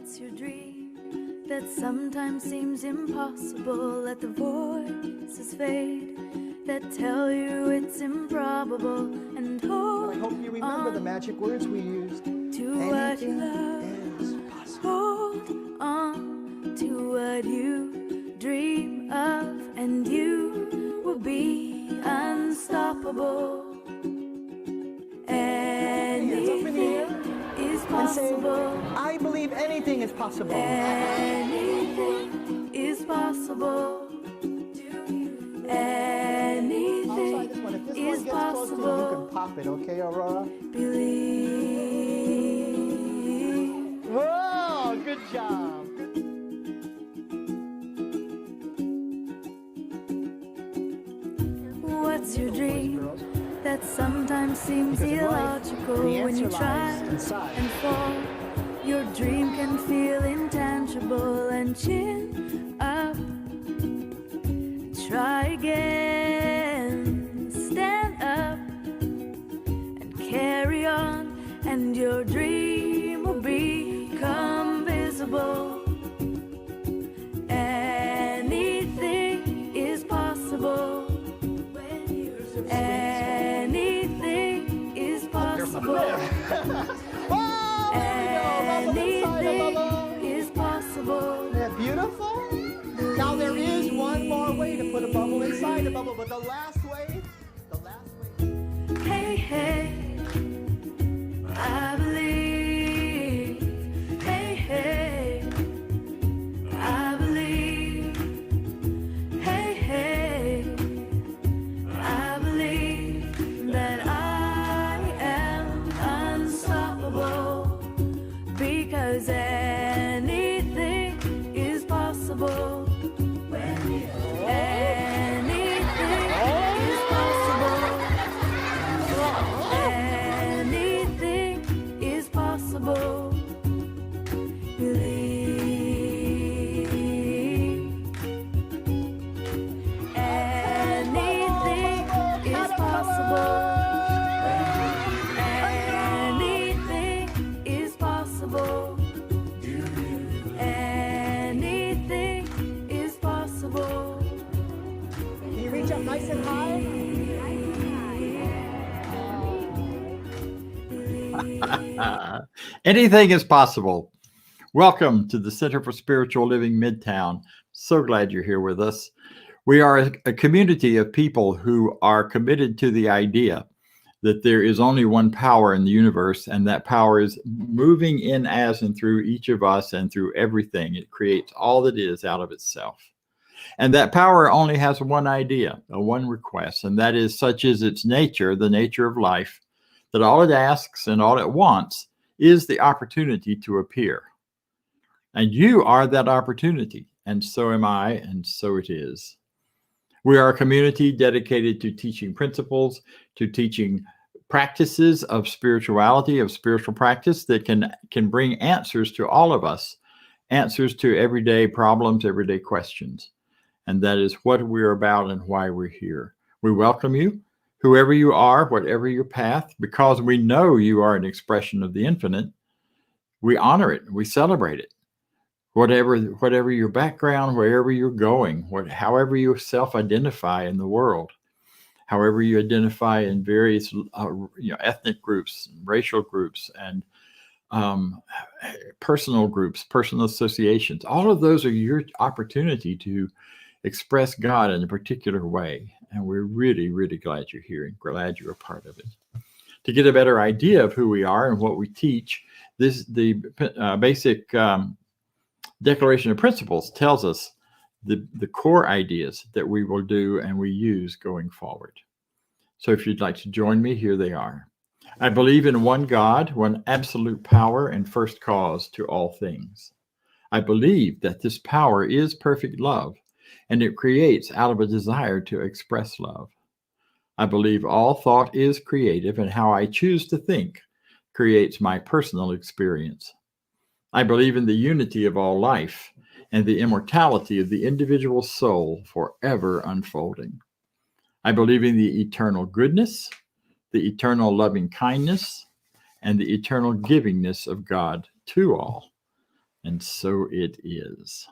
What's your dream that sometimes seems impossible? Let the voices fade that tell you it's improbable, and hold I hope you remember the magic words we used. to what you love. Hold on to what you dream of, and you will be unstoppable. Anything is possible. I believe anything is possible. Anything is possible. Anything is possible. You can pop it, okay, Aurora? Believe. Whoa, good job. What's your dream that sometimes seems illogical? When you try and fall, your dream can feel intangible. And chin up, try again, stand up and carry on, and your dream will become visible. Anything is possible. Anything is possible. Anything is possible. Isn't that beautiful? Now there is one more way to put a bubble inside a bubble, but the last way. Hey, hey, I believe. Hey, hey, I believe. Hey, hey, I believe that I am unstoppable, because anything is possible. Anything is possible. Anything is possible. Believe. Anything is possible. Anything is possible. Anything is possible. Can you reach up nice and high? Anything is possible. Welcome to the Center for Spiritual Living Midtown. So glad you're here with us. We are a community of people who are committed to the idea that there is only one power in the universe, and that power is moving in as and through each of us and through everything. It creates all that is out of itself. And that power only has one idea, one request, and that is, such is its nature, the nature of life, that all it asks and all it wants is the opportunity to appear. And you are that opportunity, and so am I, and so it is. We are a community dedicated to teaching principles, to teaching practices of spirituality, of spiritual practice that can bring answers to all of us, answers to everyday problems, everyday questions. And that is what we're about and why we're here. We welcome you, whoever you are, whatever your path, because we know you are an expression of the infinite. We honor it, we celebrate it. Whatever your background, wherever you're going, however you self-identify in the world, however you identify in various ethnic groups, racial groups, and personal groups, personal associations, all of those are your opportunity to express God in a particular way. And we're really, really glad you're here and glad you're a part of it. To get a better idea of who we are and what we teach, the basic Declaration of Principles tells us the core ideas that we will do and we use going forward. So if you'd like to join me, here they are. I believe in one God, one absolute power and first cause to all things. I believe that this power is perfect love, and it creates out of a desire to express love. I believe all thought is creative, and how I choose to think creates my personal experience. I believe in the unity of all life and the immortality of the individual soul forever unfolding. I believe in the eternal goodness, the eternal loving kindness, and the eternal givingness of God to all. And so it is.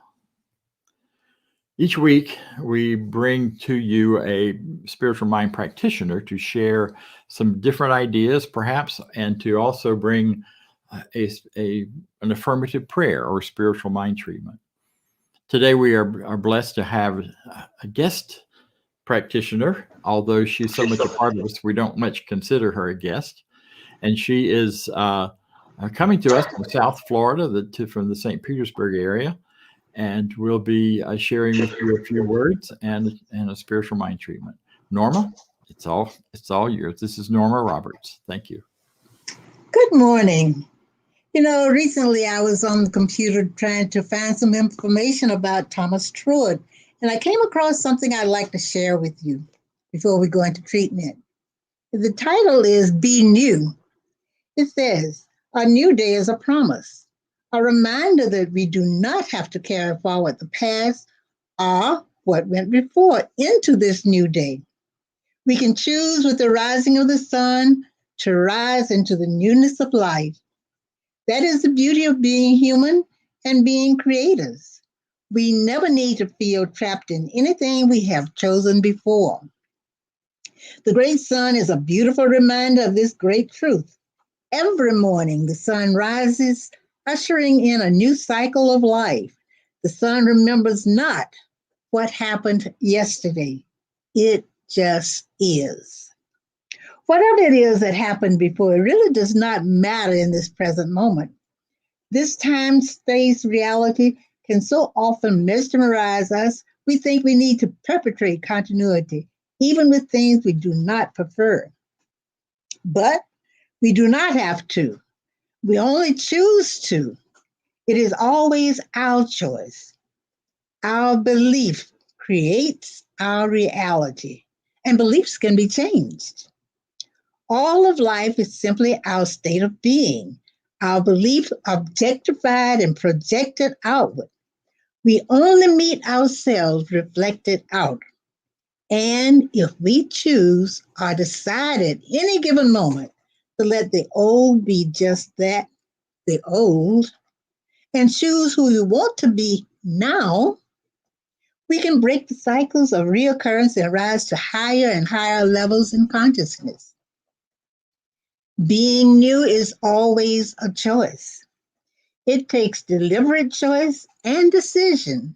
Each week, we bring to you a spiritual mind practitioner to share some different ideas, perhaps, and to also bring an affirmative prayer or spiritual mind treatment. Today, we are blessed to have a guest practitioner, although she's so much a part of us, we don't much consider her a guest. And she is coming to us from South Florida, from the St. Petersburg area. And we'll be sharing with you a few words and a spiritual mind treatment. Norma, it's all yours. This is Norma Roberts. Thank you. Good morning. Recently I was on the computer trying to find some information about Thomas Truett, and I came across something I'd like to share with you before we go into treatment. The title is Be New. It says, a new day is a promise. A reminder that we do not have to carry forward the past or what went before into this new day. We can choose with the rising of the sun to rise into the newness of life. That is the beauty of being human and being creators. We never need to feel trapped in anything we have chosen before. The great sun is a beautiful reminder of this great truth. Every morning, the sun rises, ushering in a new cycle of life. The sun remembers not what happened yesterday. It just is. Whatever it is that happened before, it really does not matter in this present moment. This time-space reality can so often mesmerize us, we think we need to perpetuate continuity, even with things we do not prefer. But we do not have to. We only choose to. It is always our choice. Our belief creates our reality, and beliefs can be changed. All of life is simply our state of being, our belief objectified and projected outward. We only meet ourselves reflected out. And if we choose or decide at any given moment to let the old be just that, the old, and choose who we want to be now, we can break the cycles of reoccurrence and rise to higher and higher levels in consciousness. Being new is always a choice. It takes deliberate choice and decision.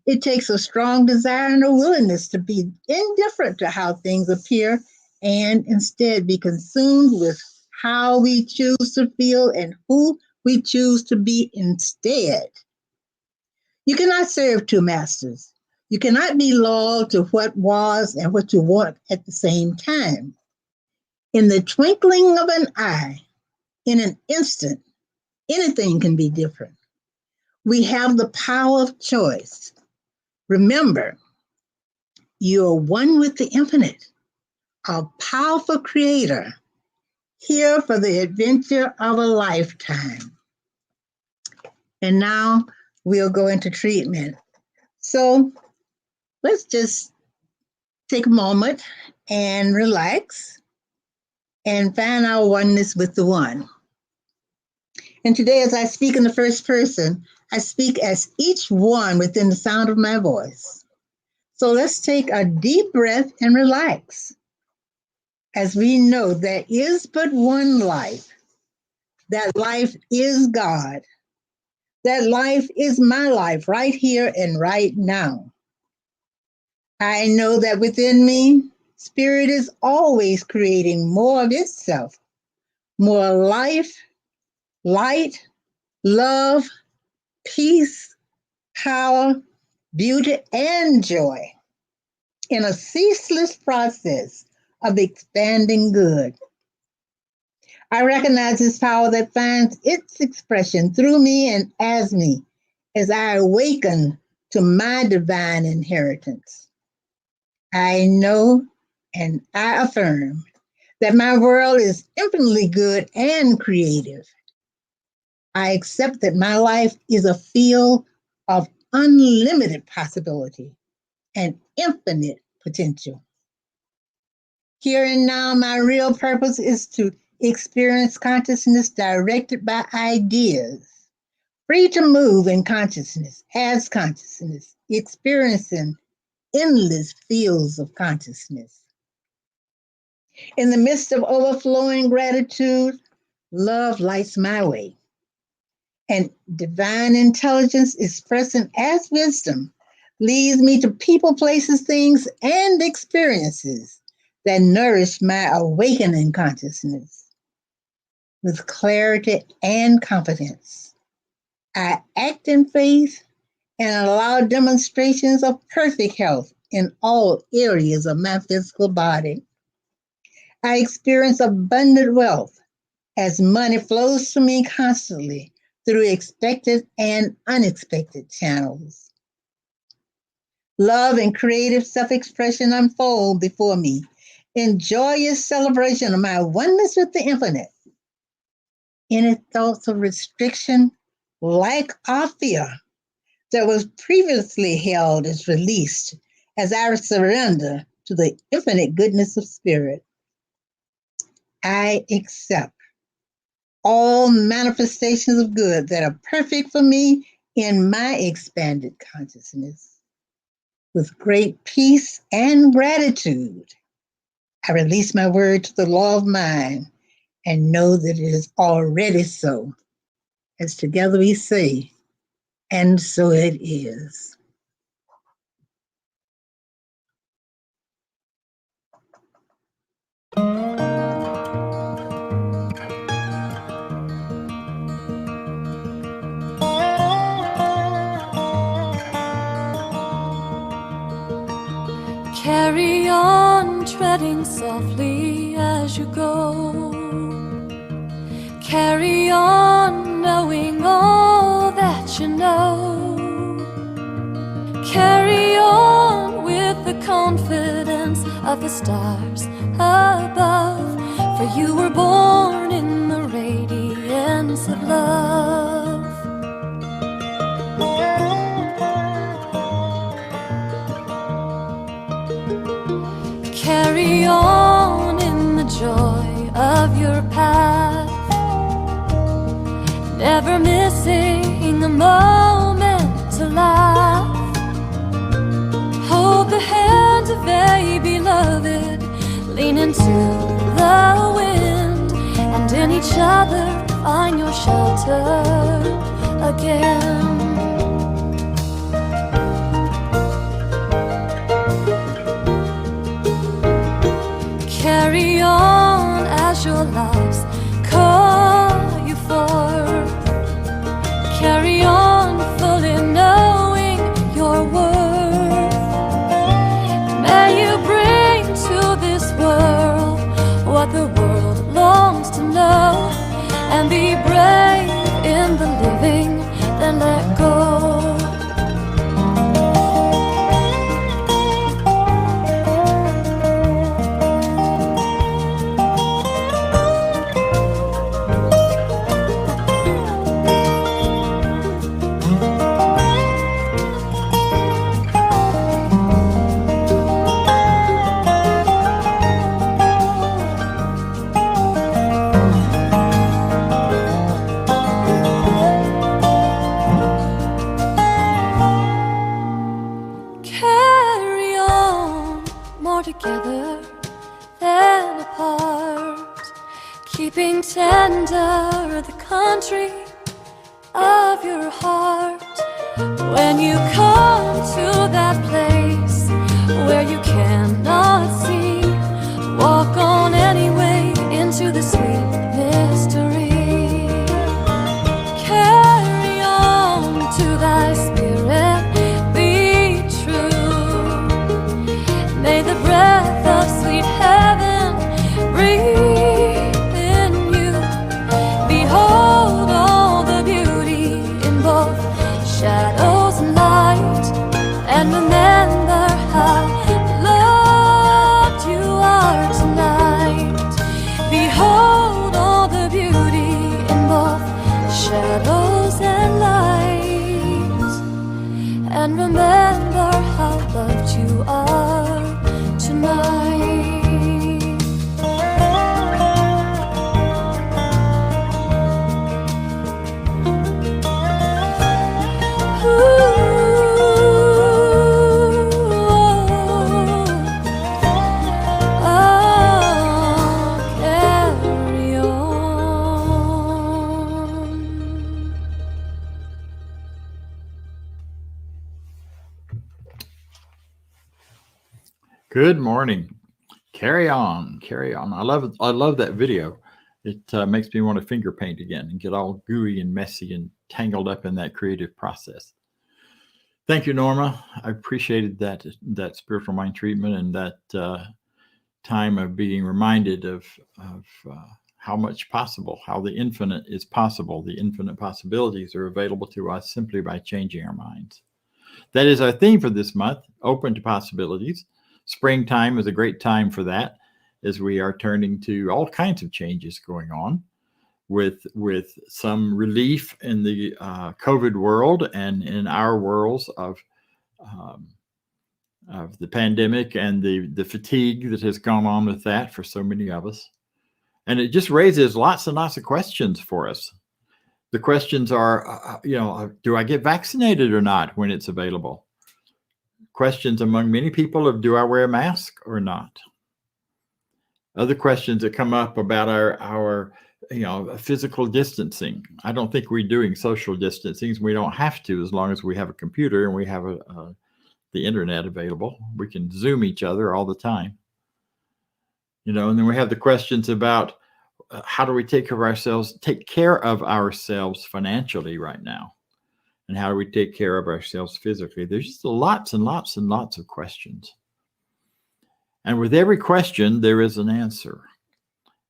It takes a strong desire and a willingness to be indifferent to how things appear and instead be consumed with how we choose to feel and who we choose to be instead. You cannot serve two masters. You cannot be loyal to what was and what you want at the same time. In the twinkling of an eye, in an instant, anything can be different. We have the power of choice. Remember, you are one with the infinite, a powerful creator, here for the adventure of a lifetime. And now we'll go into treatment. So let's just take a moment and relax and find our oneness with the one. And today, as I speak in the first person, I speak as each one within the sound of my voice. So let's take a deep breath and relax. As we know, there is but one life. That life is God. That life is my life right here and right now. I know that within me, Spirit is always creating more of itself, more life, light, love, peace, power, beauty, and joy in a ceaseless process of expanding good. I recognize this power that finds its expression through me and as me as I awaken to my divine inheritance. I know and I affirm that my world is infinitely good and creative. I accept that my life is a field of unlimited possibility and infinite potential. Here and now, my real purpose is to experience consciousness directed by ideas, free to move in consciousness, as consciousness, experiencing endless fields of consciousness. In the midst of overflowing gratitude, love lights my way. And divine intelligence expressing as wisdom leads me to people, places, things, and experiences that nourish my awakening consciousness. With clarity and confidence, I act in faith and allow demonstrations of perfect health in all areas of my physical body. I experience abundant wealth as money flows to me constantly through expected and unexpected channels. Love and creative self-expression unfold before me in joyous celebration of my oneness with the infinite. Any thoughts of restriction, lack, or fear that was previously held is released as I surrender to the infinite goodness of spirit. I accept all manifestations of good that are perfect for me in my expanded consciousness. With great peace and gratitude, I release my word to the law of mind and know that it is already so. As together we say, and so it is. Carry on treading softly as you go. Carry on knowing all that you know. Carry on with the confidence of the stars above. For you were born in the radiance of love. Carry on in the joy of your path, never missing a moment to laugh. Hold the hand of a beloved, lean into the wind, and in each other find your shelter again. Carry on as your lives call you forth. Carry on fully knowing your worth. May you bring to this world what the world longs to know, and be brave in the living, then let go. Together than apart, keeping tender the country of your heart. When you come to that place where you cannot see, walk on anyway into the sweet mystery. Carry on to thy spirit, be true. May the breath of sweet heaven breathe in you. Behold all the beauty in both shadows and light, and remember how loved you are tonight. Behold all the beauty in both shadows and light, and remember how loved you are tonight. Good morning. Carry on, carry on. I love it. I love that video. It makes me want to finger paint again and get all gooey and messy and tangled up in that creative process. Thank you, Norma. I appreciated that spiritual mind treatment and that time of being reminded of how much possible, how the infinite is possible. The infinite possibilities are available to us simply by changing our minds. That is our theme for this month, open to possibilities. Springtime is a great time for that, as we are turning to all kinds of changes going on with some relief in the COVID world and in our worlds of the pandemic and the fatigue that has gone on with that for so many of us. And it just raises lots and lots of questions for us. The questions are, do I get vaccinated or not when it's available? Questions among many people of, do I wear a mask or not? Other questions that come up about our physical distancing. I don't think we're doing social distancing. We don't have to, as long as we have a computer and we have the internet available. We can Zoom each other all the time. And then we have the questions about how do we take care of ourselves financially right now? And how do we take care of ourselves physically? There's just lots and lots and lots of questions. And with every question, there is an answer.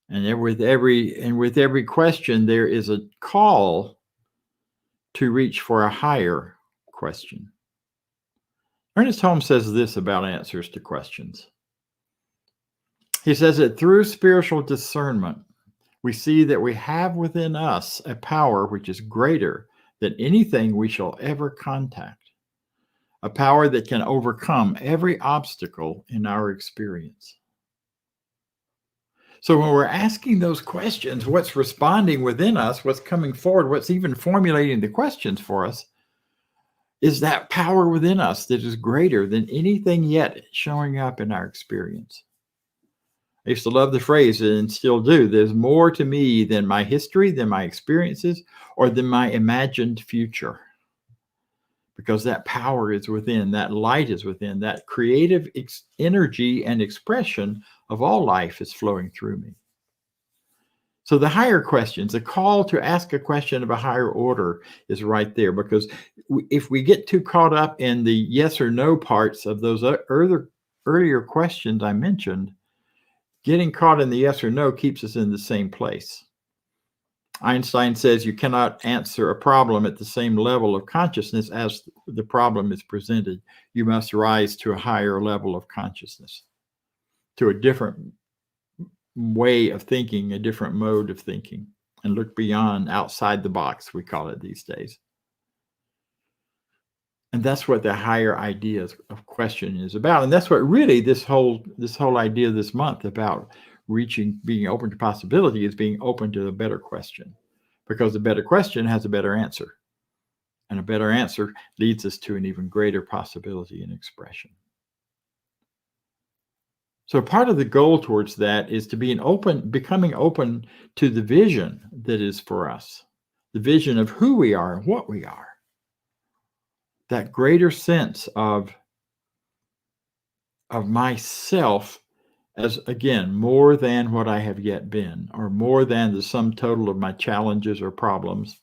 And with every question, there is a call to reach for a higher question. Ernest Holmes says this about answers to questions. He says that through spiritual discernment, we see that we have within us a power which is greater than anything we shall ever contact, a power that can overcome every obstacle in our experience. So when we're asking those questions, what's responding within us, what's coming forward, what's even formulating the questions for us, is that power within us that is greater than anything yet showing up in our experience. I used to love the phrase, and still do, there's more to me than my history, than my experiences, or than my imagined future. Because that power is within, that light is within, that creative energy and expression of all life is flowing through me. So the higher questions, the call to ask a question of a higher order is right there, because if we get too caught up in the yes or no parts of those earlier questions I mentioned, getting caught in the yes or no keeps us in the same place. Einstein says you cannot answer a problem at the same level of consciousness as the problem is presented. You must rise to a higher level of consciousness, to a different way of thinking, a different mode of thinking, and look beyond, outside the box, we call it these days. And that's what the higher ideas of question is about. And that's what really this whole idea this month about being open to possibility is being open to a better question, because a better question has a better answer, and a better answer leads us to an even greater possibility and expression. So part of the goal towards that is to becoming open to the vision that is for us, the vision of who we are and what we are. That greater sense of myself as, again, more than what I have yet been, or more than the sum total of my challenges or problems,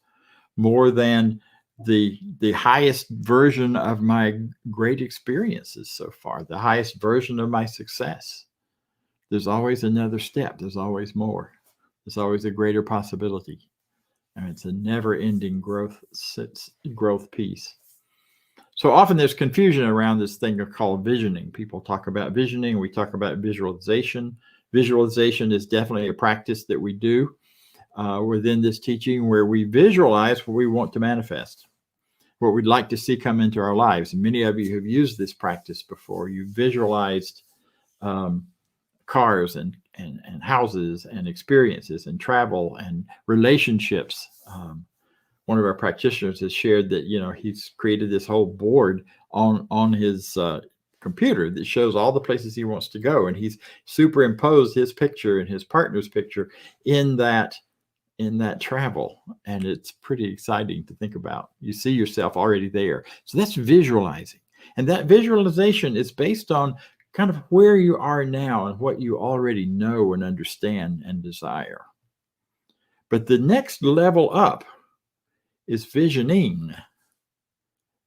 more than the highest version of my great experiences so far, the highest version of my success. There's always another step. There's always more. There's always a greater possibility. And it's a never-ending growth piece. So often there's confusion around this thing called visioning. People talk about visioning. We talk about visualization. Visualization is definitely a practice that we do within this teaching, where we visualize what we want to manifest, what we'd like to see come into our lives. And many of you have used this practice before. You visualized cars and houses and experiences and travel and relationships. One of our practitioners has shared that, he's created this whole board on his computer that shows all the places he wants to go. And he's superimposed his picture and his partner's picture in that travel. And it's pretty exciting to think about. You see yourself already there. So that's visualizing. And that visualization is based on kind of where you are now and what you already know and understand and desire. But the next level up is visioning.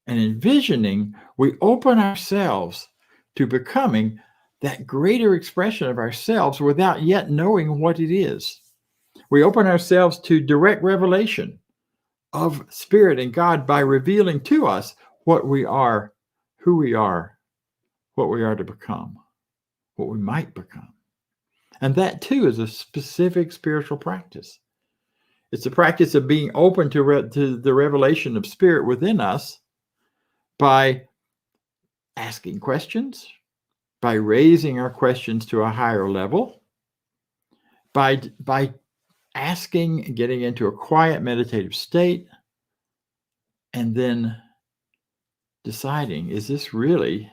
And in visioning, we open ourselves to becoming that greater expression of ourselves without yet knowing what it is. We open ourselves to direct revelation of Spirit and God by revealing to us what we are, who we are, what we are to become, what we might become. And that too is a specific spiritual practice. It's a practice of being open to the revelation of Spirit within us by asking questions, by raising our questions to a higher level, by asking, getting into a quiet meditative state, and then deciding, is this really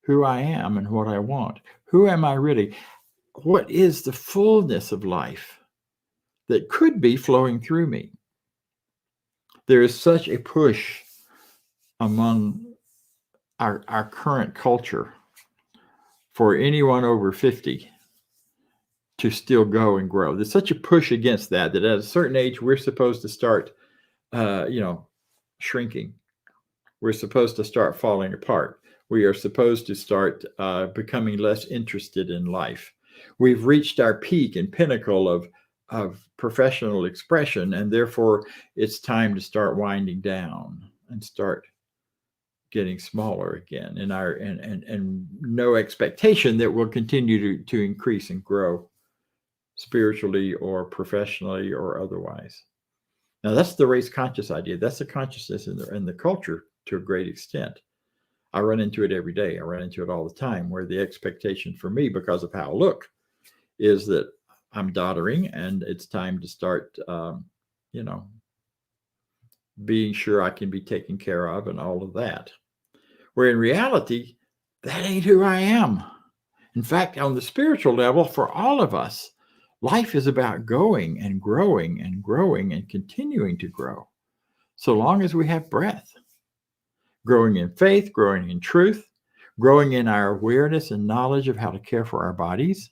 who I am and what I want? Who am I really? What is the fullness of life that could be flowing through me? There is such a push among our current culture for anyone over 50 to still go and grow. There's such a push against that at a certain age, we're supposed to start, shrinking. We're supposed to start falling apart. We are supposed to start becoming less interested in life. We've reached our peak and pinnacle of professional expression, and therefore it's time to start winding down and start getting smaller again, and no expectation that we'll continue to increase and grow spiritually or professionally or otherwise. Now that's the race conscious idea. That's the consciousness in the culture to a great extent. I run into it every day. I run into it all the time, where the expectation for me, because of how I look, is that I'm doddering and it's time to start, being sure I can be taken care of and all of that. Where in reality, that ain't who I am. In fact, on the spiritual level, for all of us, life is about going and growing and growing and continuing to grow, so long as we have breath. Growing in faith, growing in truth, growing in our awareness and knowledge of how to care for our bodies,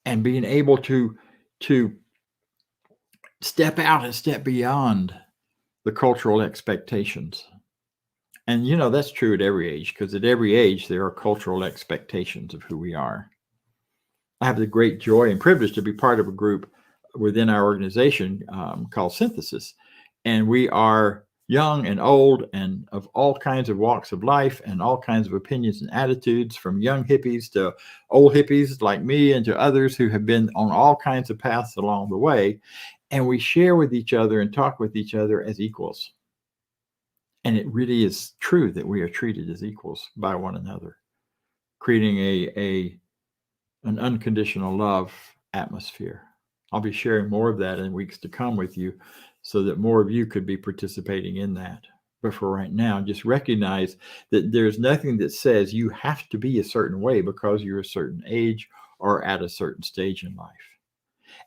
and being able to step out and step beyond the cultural expectations. And, that's true at every age, because at every age, there are cultural expectations of who we are. I have the great joy and privilege to be part of a group within our organization called Synthesis. And we are young and old and of all kinds of walks of life and all kinds of opinions and attitudes, from young hippies to old hippies like me and to others who have been on all kinds of paths along the way. And we share with each other and talk with each other as equals. And it really is true that we are treated as equals by one another, creating an unconditional love atmosphere. I'll be sharing more of that in weeks to come with you, so that more of you could be participating in that. But for right now, just recognize that there's nothing that says you have to be a certain way because you're a certain age or at a certain stage in life.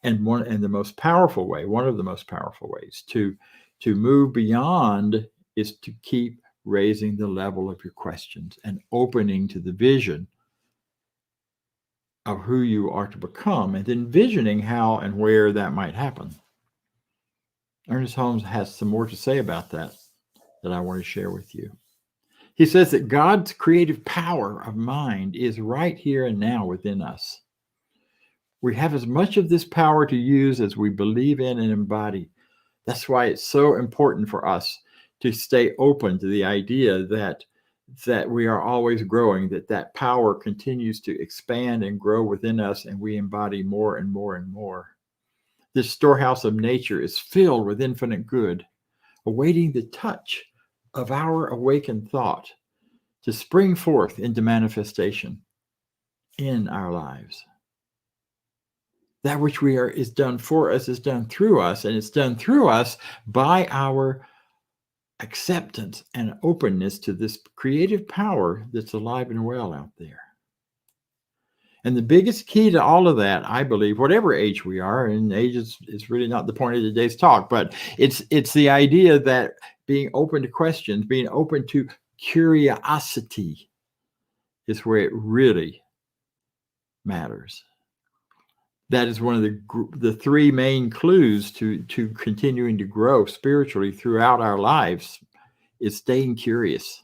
And one of the most powerful ways to move beyond is to keep raising the level of your questions and opening to the vision of who you are to become, and then visioning how and where that might happen. Ernest Holmes has some more to say about that I want to share with you. He says that God's creative power of mind is right here and now within us. We have as much of this power to use as we believe in and embody. That's why it's so important for us to stay open to the idea that we are always growing, that power continues to expand and grow within us, and we embody more and more and more. This storehouse of nature is filled with infinite good, awaiting the touch of our awakened thought to spring forth into manifestation in our lives. That which is done for us is done through us, and it's done through us by our acceptance and openness to this creative power that's alive and well out there. And the biggest key to all of that, I believe, whatever age we are, and age is really not the point of today's talk, but it's the idea that being open to questions, being open to curiosity, is where it really matters. That is one of the three main clues to continuing to grow spiritually throughout our lives, is staying curious.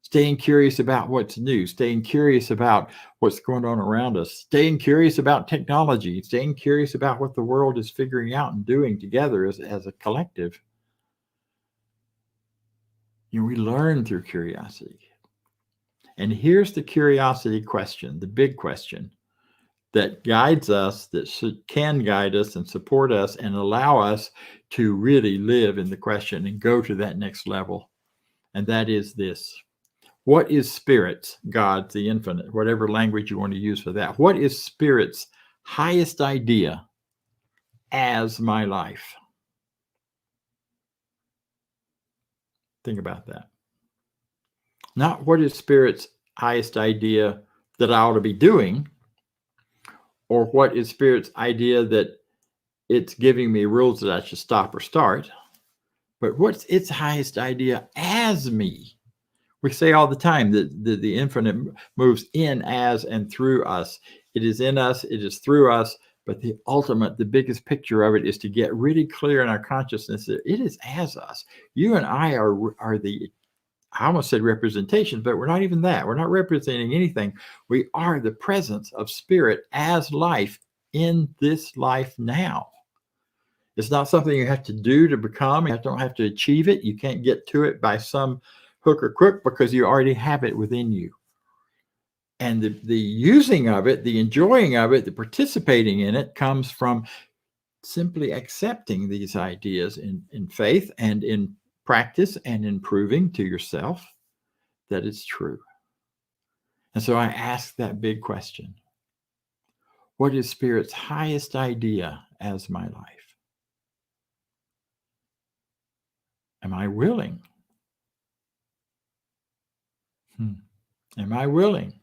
Staying curious about what's new, staying curious about what's going on around us, staying curious about technology, staying curious about what the world is figuring out and doing together as a collective. We learn through curiosity. And here's the curiosity question, the big question that guides us, that can guide us and support us and allow us to really live in the question and go to that next level. And that is this: what is Spirit's, God, the infinite, whatever language you want to use for that, what is Spirit's highest idea as my life? Think about that. Not what is Spirit's highest idea that I ought to be doing, or what is Spirit's idea that it's giving me rules that I should stop or start, but what's its highest idea as me? We say all the time that the infinite moves in, as, and through us. It is in us, it is through us, but the ultimate, the biggest picture of it is to get really clear in our consciousness that it is as us. You and I are the, I almost said representation, but we're not even that. We're not representing anything. We are the presence of Spirit as life in this life now. It's not something you have to do to become. You don't have to achieve it. You can't get to it by some hook or crook, because you already have it within you. And the using of it, the enjoying of it, the participating in it comes from simply accepting these ideas in faith and in practice, and in proving to yourself that it's true. And so I ask that big question: what is Spirit's highest idea as my life? Am I willing? Am I willing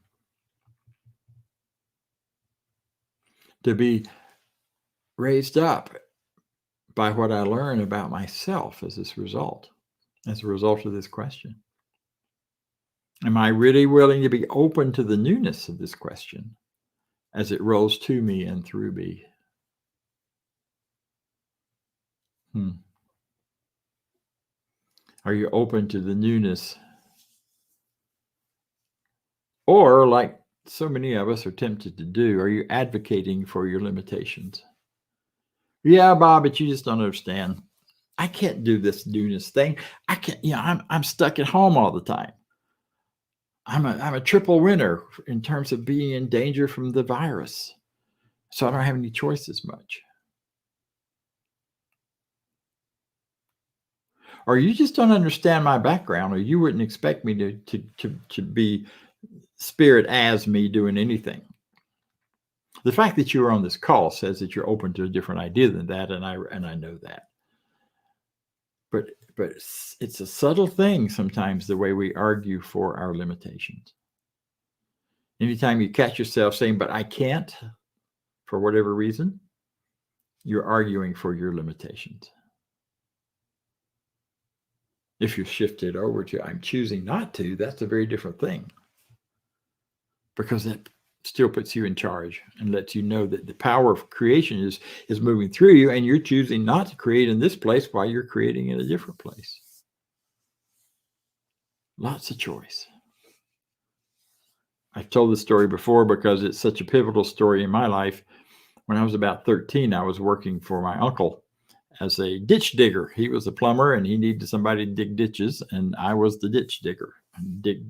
to be raised up by what I learn about myself as a result of this question? Am I really willing to be open to the newness of this question as it rolls to me and through me? Are you open to the newness? Or, like so many of us are tempted to do, are you advocating for your limitations? Yeah, Bob, but you just don't understand. I can't do this newness thing. I can't, I'm stuck at home all the time. I'm a triple winner in terms of being in danger from the virus. So I don't have any choices much. Or you just don't understand my background, or you wouldn't expect me to be Spirit as me doing anything. The fact that you are on this call says that you're open to a different idea than that, and I know that. But it's a subtle thing sometimes, the way we argue for our limitations. Anytime you catch yourself saying, but I can't, for whatever reason, you're arguing for your limitations. If you shift it over to I'm choosing not to, that's a very different thing. Because that still puts you in charge and lets you know that the power of creation is moving through you, and you're choosing not to create in this place while you're creating in a different place. Lots of choice. I've told this story before because it's such a pivotal story in my life. When I was about 13, I was working for my uncle as a ditch digger. He was a plumber and he needed somebody to dig ditches, and I was the ditch digger. Dig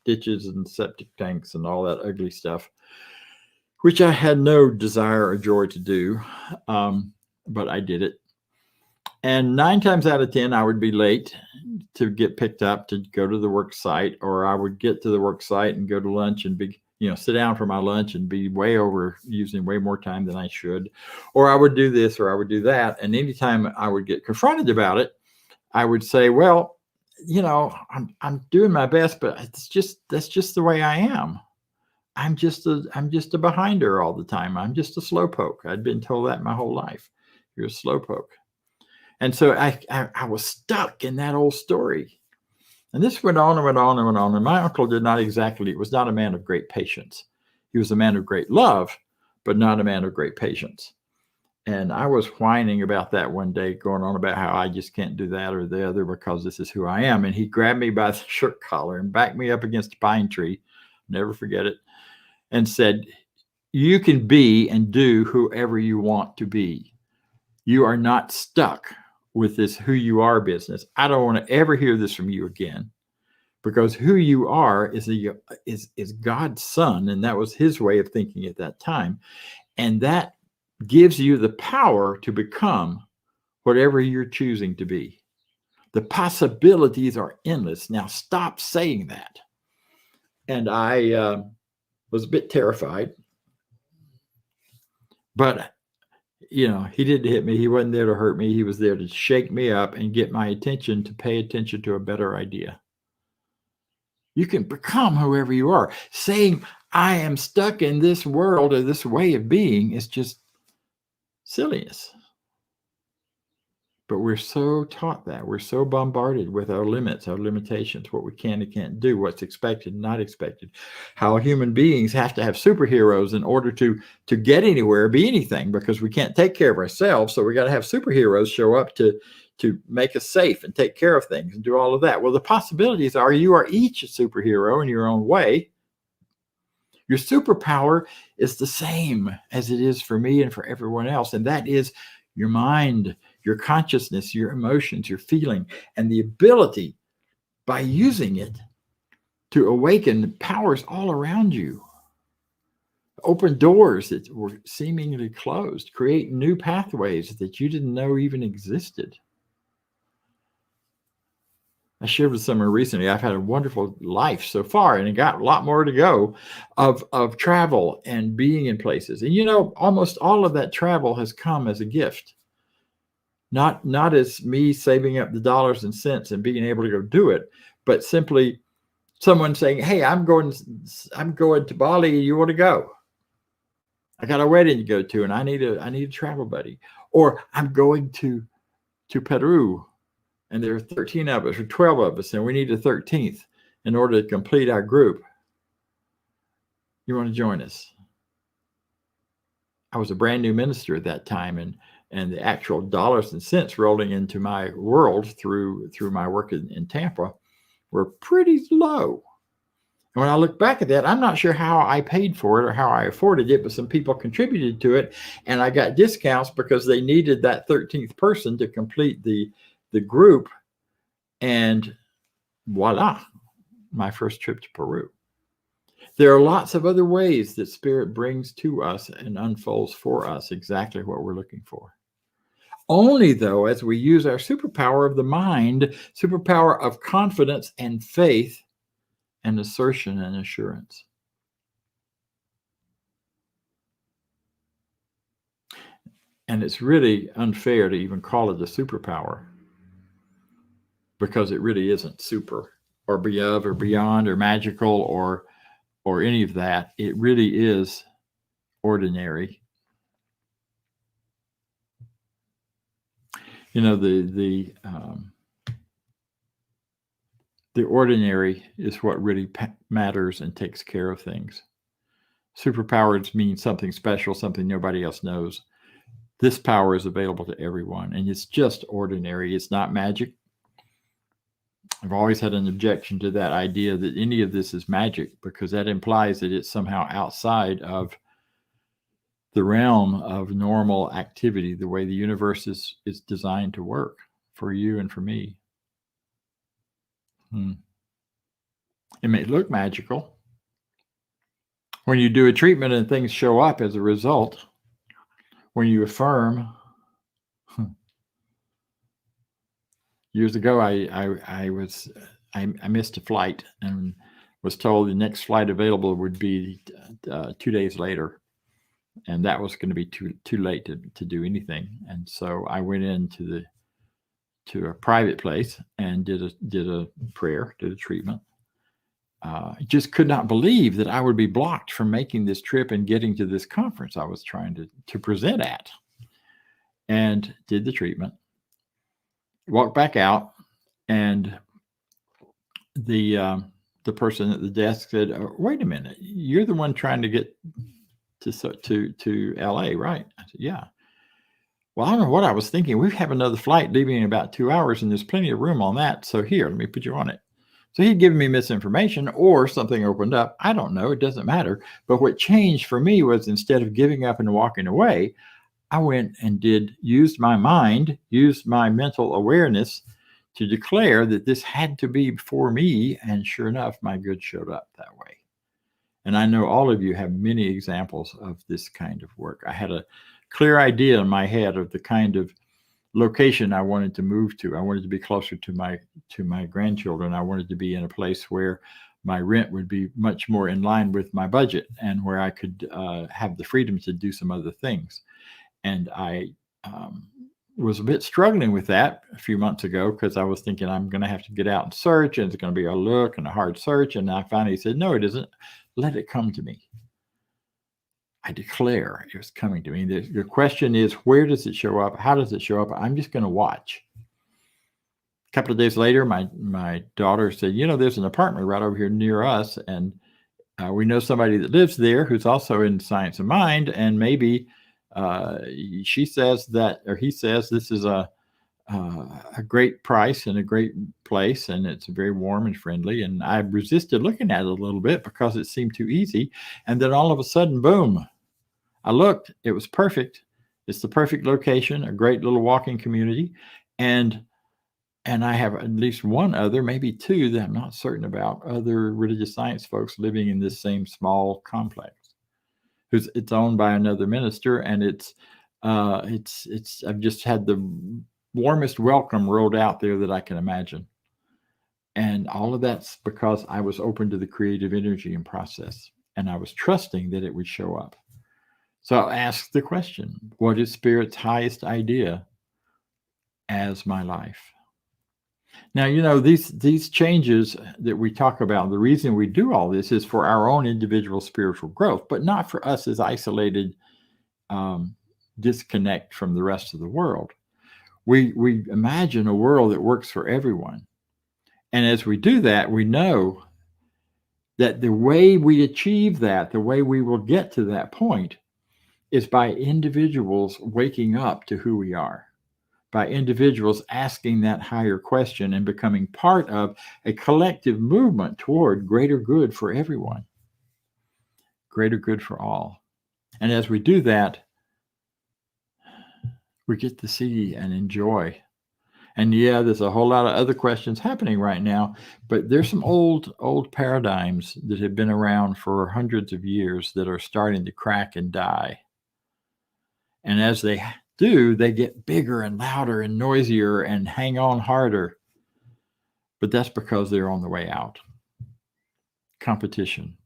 ditches and septic tanks and all that ugly stuff, which I had no desire or joy to do, but I did it. And 9 times out of 10, I would be late to get picked up to go to the work site, or I would get to the work site and go to lunch and be, sit down for my lunch and be way over, using way more time than I should, or I would do this or I would do that. And anytime I would get confronted about it, I would say, well, I'm doing my best, but that's just the way I am. I'm just a behinder all the time. I'm just a slowpoke. I'd been told that my whole life. You're a slowpoke. And so I was stuck in that old story. And this went on and went on and went on. And my uncle was not a man of great patience. He was a man of great love, but not a man of great patience. And I was whining about that one day, going on about how I just can't do that or the other because this is who I am. And he grabbed me by the shirt collar and backed me up against a pine tree, never forget it, and said, "You can be and do whoever you want to be. You are not stuck with this who you are business. I don't want to ever hear this from you again, because who you are is God's son." And that was his way of thinking at that time. And that gives you the power to become whatever you're choosing to be. The possibilities are endless. Now stop saying that. And I was a bit terrified, but he didn't hit me. He wasn't there to hurt me. He was there to shake me up and get my attention to pay attention to a better idea. You can become whoever you are. Saying I am stuck in this world or this way of being is just silliness. But we're so taught that. We're so bombarded with our limits, our limitations, what we can and can't do, what's expected and not expected, how human beings have to have superheroes in order to get anywhere, be anything, because we can't take care of ourselves. So we got to have superheroes show up to make us safe and take care of things and do all of that. Well, the possibilities are you are each a superhero in your own way. Your superpower is the same as it is for me and for everyone else. And that is your mind, your consciousness, your emotions, your feeling, and the ability by using it to awaken powers all around you. Open doors that were seemingly closed, create new pathways that you didn't know even existed. I shared with someone recently, I've had a wonderful life so far, and I got a lot more to go of travel and being in places. And almost all of that travel has come as a gift. Not as me saving up the dollars and cents and being able to go do it, but simply someone saying, "Hey, I'm going to Bali. You want to go? I got a wedding to go to, and I need a travel buddy." Or I'm going to Peru, and there are 13 of us or 12 of us, and we need a 13th in order to complete our group. You want to join us? I was a brand new minister at that time, and the actual dollars and cents rolling into my world through my work in Tampa were pretty low. And when I look back at that, I'm not sure how I paid for it or how I afforded it, but some people contributed to it, and I got discounts because they needed that 13th person to complete the group, and voila, my first trip to Peru. There are lots of other ways that Spirit brings to us and unfolds for us exactly what we're looking for. Only, though, as we use our superpower of the mind, superpower of confidence and faith and assertion and assurance. And it's really unfair to even call it a superpower, because it really isn't super or above or beyond or magical or any of that. It really is ordinary. The ordinary is what really matters and takes care of things. Superpowers mean something special, something nobody else knows. This power is available to everyone, and it's just ordinary. It's not magic. I've always had an objection to that idea that any of this is magic, because that implies that it's somehow outside of the realm of normal activity, the way the universe is designed to work for you and for me. It may look magical when you do a treatment and things show up as a result. When you affirm. Years ago, I missed a flight and was told the next flight available would be 2 days later, and that was going to be too late to do anything. And so I went into a private place and did a prayer, did a treatment. Just could not believe that I would be blocked from making this trip and getting to this conference I was trying to present at, and did the treatment. Walked back out, and the person at the desk said, "Oh, wait a minute, you're the one trying to get to LA, right?" I said, "Yeah." "Well, I don't know what I was thinking. We have another flight leaving in about 2 hours, and there's plenty of room on that. So here, let me put you on it." So he'd given me misinformation, or something opened up. I don't know. It doesn't matter. But what changed for me was, instead of giving up and walking away, I went and used my mind, used my mental awareness to declare that this had to be for me. And sure enough, my goods showed up that way. And I know all of you have many examples of this kind of work. I had a clear idea in my head of the kind of location I wanted to move to. I wanted to be closer to my grandchildren. I wanted to be in a place where my rent would be much more in line with my budget, and where I could have the freedom to do some other things. And I was a bit struggling with that a few months ago, because I was thinking, I'm going to have to get out and search, and it's going to be a look and a hard search. And I finally said, no, it isn't. Let it come to me. I declare it was coming to me. The question is, where does it show up? How does it show up? I'm just going to watch. A couple of days later, my daughter said, there's an apartment right over here near us, and we know somebody that lives there who's also in Science of Mind, and maybe she says that, or he says, this is a great price and a great place, and it's very warm and friendly. And I resisted looking at it a little bit because it seemed too easy. And then all of a sudden, boom, I looked. It was perfect. It's the perfect location, a great little walking community. And I have at least one other, maybe two, that I'm not certain about, other religious science folks living in this same small complex. It's owned by another minister, and it's I've just had the warmest welcome rolled out there that I can imagine. And all of that's because I was open to the creative energy and process, and I was trusting that it would show up. So I'll ask the question, what is Spirit's highest idea as my life? Now, these changes that we talk about, the reason we do all this is for our own individual spiritual growth, but not for us as isolated disconnect from the rest of the world. We imagine a world that works for everyone. And as we do that, we know that the way we achieve that, the way we will get to that point, is by individuals waking up to who we are, by individuals asking that higher question and becoming part of a collective movement toward greater good for everyone, greater good for all. And as we do that, we get to see and enjoy. And yeah, there's a whole lot of other questions happening right now, but there's some old paradigms that have been around for hundreds of years that are starting to crack and die. And as they do, they get bigger and louder and noisier and hang on harder. But that's because they're on the way out. Competition.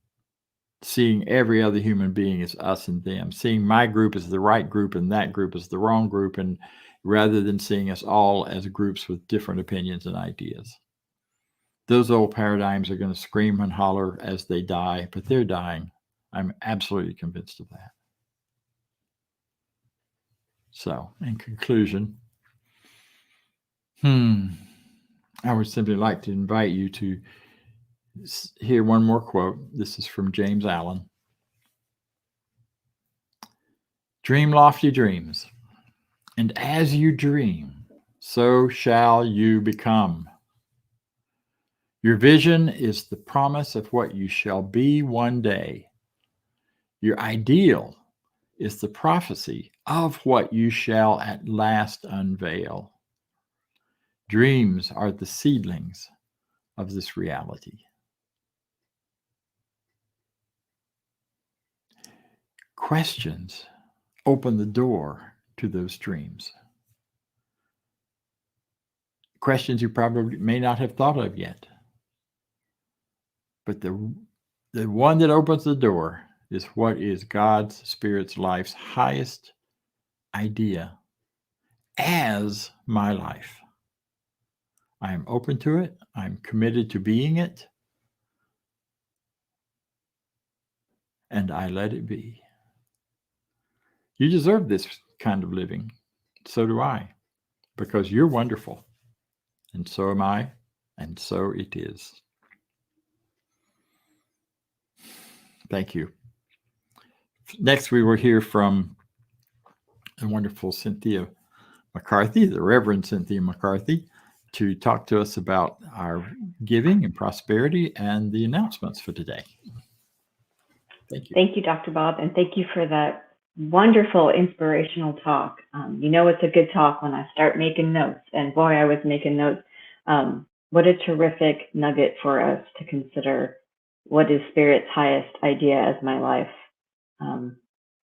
Seeing every other human being as us and them. Seeing my group as the right group and that group as the wrong group, and rather than seeing us all as groups with different opinions and ideas. Those old paradigms are going to scream and holler as they die, but they're dying. I'm absolutely convinced of that. So, in conclusion, I would simply like to invite you to hear one more quote. This is from James Allen. Dream lofty dreams, and as you dream, so shall you become. Your vision is the promise of what you shall be one day. Your ideal is the prophecy of what you shall at last unveil. Dreams are the seedlings of this reality. Questions open the door to those dreams. Questions you probably may not have thought of yet. But the one that opens the door is what is God's Spirit's life's highest idea as my life. I am open to it. I'm committed to being it. And I let it be. You deserve this kind of living. So do I. Because you're wonderful. And so am I. And so it is. Thank you. Next, we will hear from the wonderful Cynthia McCarthy, the Reverend Cynthia McCarthy, to talk to us about our giving and prosperity and the announcements for today. Thank you. Thank you, Dr. Bob, and thank you for that wonderful inspirational talk. You know it's a good talk when I start making notes, and boy, I was making notes. What a terrific nugget for us to consider. What is Spirit's highest idea as my life?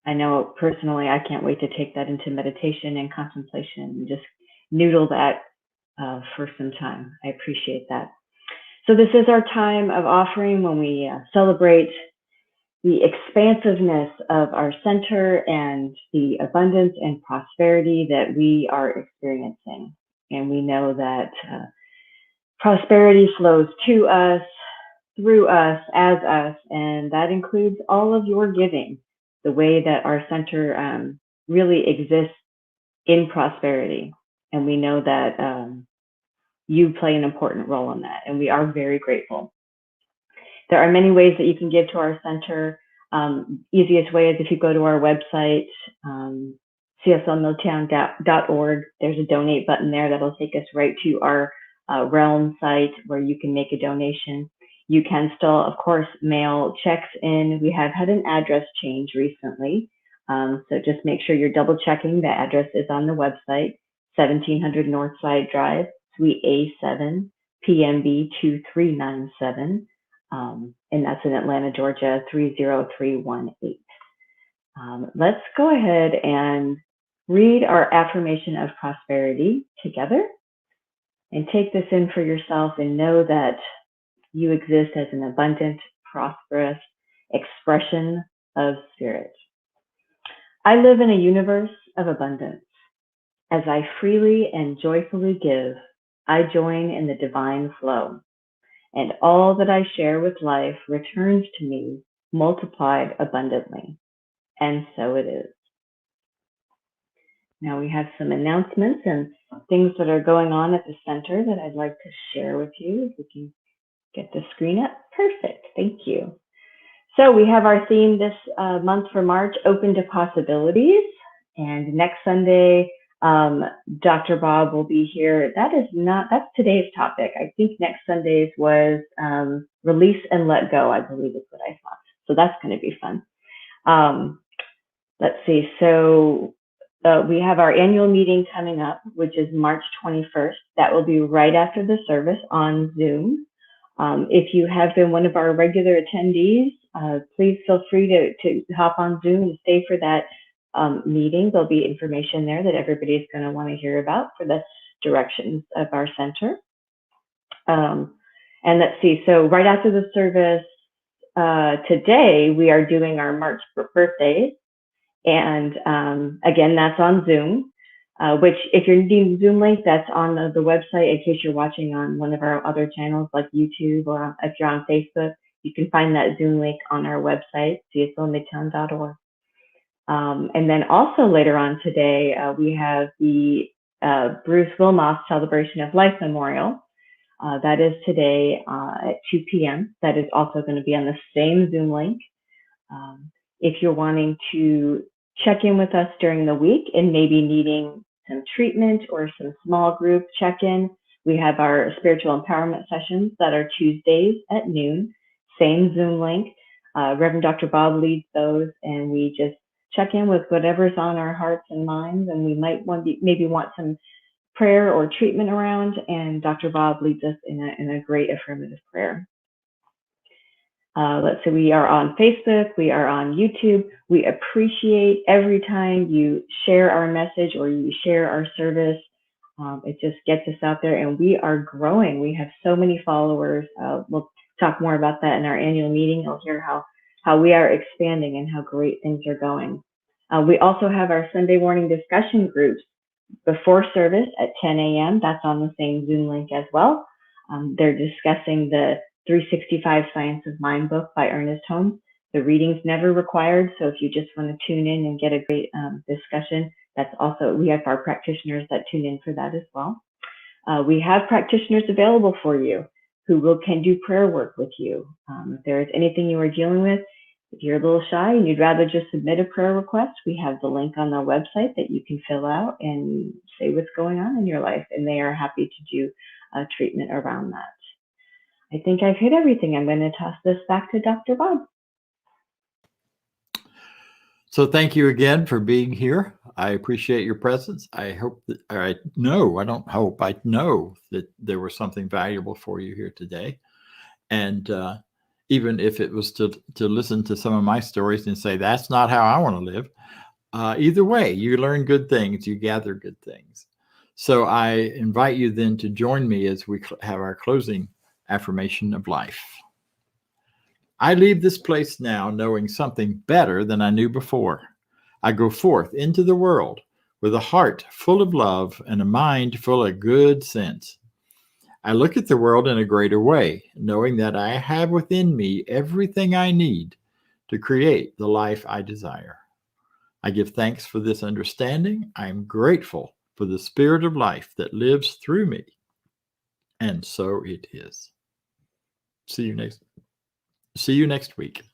I know personally, I can't wait to take that into meditation and contemplation and just noodle that for some time. I appreciate that. So this is our time of offering when we celebrate the expansiveness of our center and the abundance and prosperity that we are experiencing. And we know that prosperity flows to us, through us, as us, and that includes all of your giving, the way that our center really exists in prosperity. And we know that you play an important role in that, and we are very grateful. There are many ways that you can give to our center. Easiest way is if you go to our website, cslmidtown.org. There's a donate button there that'll take us right to our realm site where you can make a donation. You can still, of course, mail checks in. We have had an address change recently, so just make sure you're double checking. The address is on the website, 1700 Northside Drive, Suite A7, PMB 2397. And that's in Atlanta, Georgia, 30318. Let's go ahead and read our affirmation of prosperity together and take this in for yourself and know that you exist as an abundant, prosperous expression of Spirit. I live in a universe of abundance. As I freely and joyfully give, I join in the divine flow. And all that I share with life returns to me multiplied abundantly. And so it is. Now we have some announcements and things that are going on at the center that I'd like to share with you. If we can get the screen up. Perfect. Thank you. So we have our theme this month for March, Open to Possibilities. And next Sunday, Dr. Bob will be here. That's today's topic. I think next Sunday's was Release and Let Go, I believe is what I thought. So that's going to be fun. Let's see. So we have our annual meeting coming up, which is March 21st. That will be right after the service on Zoom. If you have been one of our regular attendees, please feel free to hop on Zoom and stay for that meeting. There'll be information there that everybody's going to want to hear about for the directions of our center. And let's see, so right after the service today, we are doing our March birthdays. And again, that's on Zoom, which if you're needing the Zoom link, that's on the website in case you're watching on one of our other channels like YouTube, or if you're on Facebook, you can find that Zoom link on our website, cslmidtown.org. And then also later on today, we have the Bruce Wilmoth Celebration of Life Memorial. That is today at 2 p.m. That is also going to be on the same Zoom link. If you're wanting to check in with us during the week and maybe needing some treatment or some small group check-in, we have our spiritual empowerment sessions that are Tuesdays at noon, same Zoom link. Reverend Dr. Bob leads those, and we just check in with whatever's on our hearts and minds, and we might maybe want some prayer or treatment around, and Dr. Bob leads us in a great affirmative prayer. Let's see, we are on Facebook, we are on YouTube. We appreciate every time you share our message or you share our service. It just gets us out there, and we are growing. We have so many followers. We'll talk more about that in our annual meeting. You'll hear how we are expanding and how great things are going. We also have our Sunday morning discussion groups before service at 10 a.m. That's on the same Zoom link as well. They're discussing the 365 Science of Mind book by Ernest Holmes. The reading's never required, so if you just want to tune in and get a great discussion, that's also, we have our practitioners that tune in for that as well. We have practitioners available for you who can do prayer work with you. If there is anything you are dealing with, If you're a little shy and you'd rather just submit a prayer request, we have the link on our website that you can fill out and say what's going on in your life, and they are happy to do a treatment around that. I think I've hit everything. I'm going to toss this back to Dr. Bob. So thank you again for being here. I appreciate your presence. I hope that, or I know, I don't hope, I know that there was something valuable for you here today. And even if it was to listen to some of my stories and say, that's not how I want to live. Either way, you learn good things, you gather good things. So I invite you then to join me as we have our closing affirmation of life. I leave this place now knowing something better than I knew before. I go forth into the world with a heart full of love and a mind full of good sense. I look at the world in a greater way, knowing that I have within me everything I need to create the life I desire. I give thanks for this understanding. I am grateful for the spirit of life that lives through me. And so it is. See you next week.